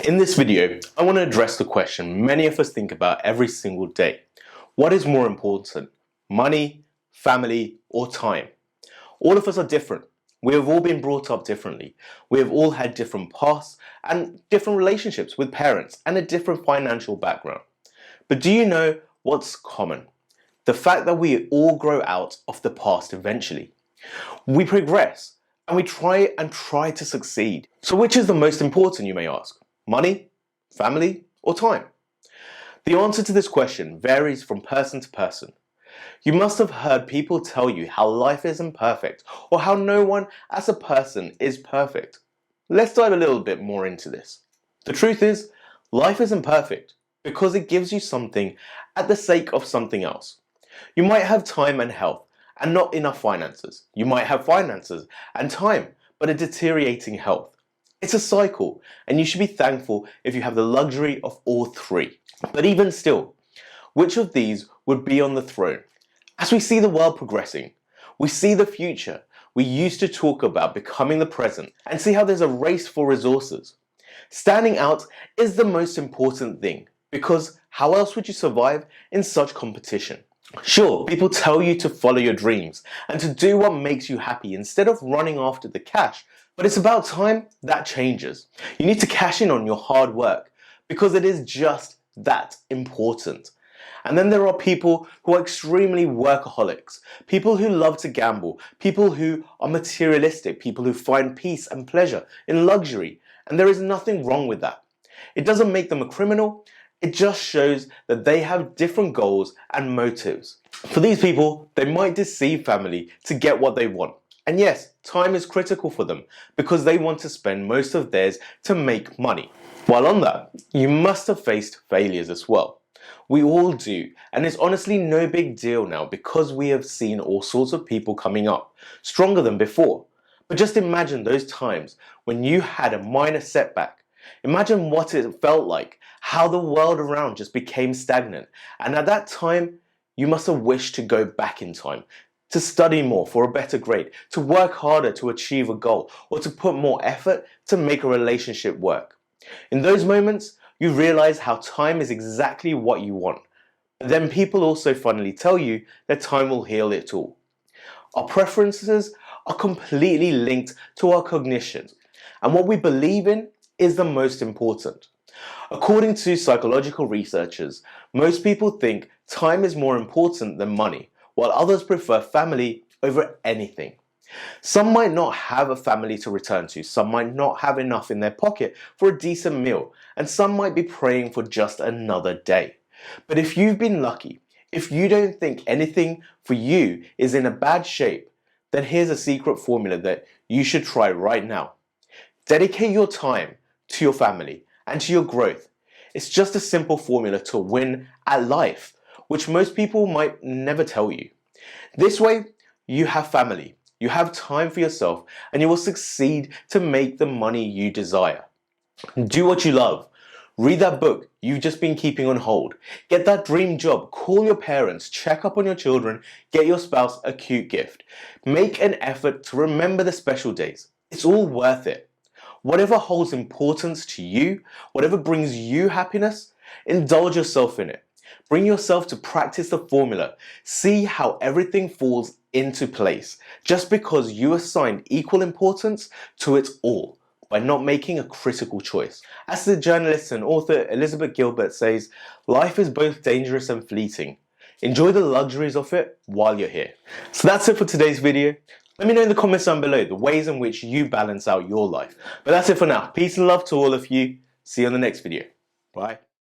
In this video, I want to address the question many of us think about every single day. What is more important? Money, family, or time? All of us are different. We have all been brought up differently. We have all had different pasts and different relationships with parents and a different financial background. But do you know what's common? The fact that we all grow out of the past eventually. We progress and we try to succeed. So which is the most important, you may ask? Money, family, or time? The answer to this question varies from person to person. You must have heard people tell you how life isn't perfect or how no one as a person is perfect. Let's dive a little bit more into this. The truth is, life isn't perfect because it gives you something at the sake of something else. You might have time and health and not enough finances. You might have finances and time but a deteriorating health. It's a cycle, and you should be thankful if you have the luxury of all three. But even still, which of these would be on the throne? As we see the world progressing, we see the future. We used to talk about becoming the present and see how there's a race for resources. Standing out is the most important thing, because how else would you survive in such competition? Sure, people tell you to follow your dreams and to do what makes you happy instead of running after the cash. But it's about time that changes. You need to cash in on your hard work because it is just that important. And then there are people who are extremely workaholics, people who love to gamble, people who are materialistic, people who find peace and pleasure in luxury. And there is nothing wrong with that. It doesn't make them a criminal. It just shows that they have different goals and motives. For these people, they might deceive family to get what they want. And yes, time is critical for them because they want to spend most of theirs to make money. While on that, you must have faced failures as well. We all do, and it's honestly no big deal now because we have seen all sorts of people coming up, stronger than before. But just imagine those times when you had a minor setback. Imagine what it felt like, how the world around just became stagnant. And at that time, you must have wished to go back in time, to study more for a better grade, to work harder to achieve a goal, or to put more effort to make a relationship work. In those moments, you realize how time is exactly what you want. But then people also finally tell you that time will heal it all. Our preferences are completely linked to our cognitions, and what we believe in is the most important. According to psychological researchers, most people think time is more important than money, while others prefer family over anything. Some might not have a family to return to, some might not have enough in their pocket for a decent meal, and some might be praying for just another day. But if you've been lucky, if you don't think anything for you is in a bad shape, then here's a secret formula that you should try right now. Dedicate your time to your family and to your growth. It's just a simple formula to win at life, which most people might never tell you. This way, you have family, you have time for yourself, and you will succeed to make the money you desire. Do what you love. Read that book you've just been keeping on hold. Get that dream job. Call your parents. Check up on your children. Get your spouse a cute gift. Make an effort to remember the special days. It's all worth it. Whatever holds importance to you, whatever brings you happiness, indulge yourself in it. Bring yourself to practice the formula. See how everything falls into place just because you assigned equal importance to it all by not making a critical choice. As the journalist and author Elizabeth Gilbert says, life is both dangerous and fleeting. Enjoy the luxuries of it while you're here. So that's it for today's video. Let me know in the comments down below the ways in which you balance out your life. But that's it for now. Peace and love to all of you. See you on the next video. Bye.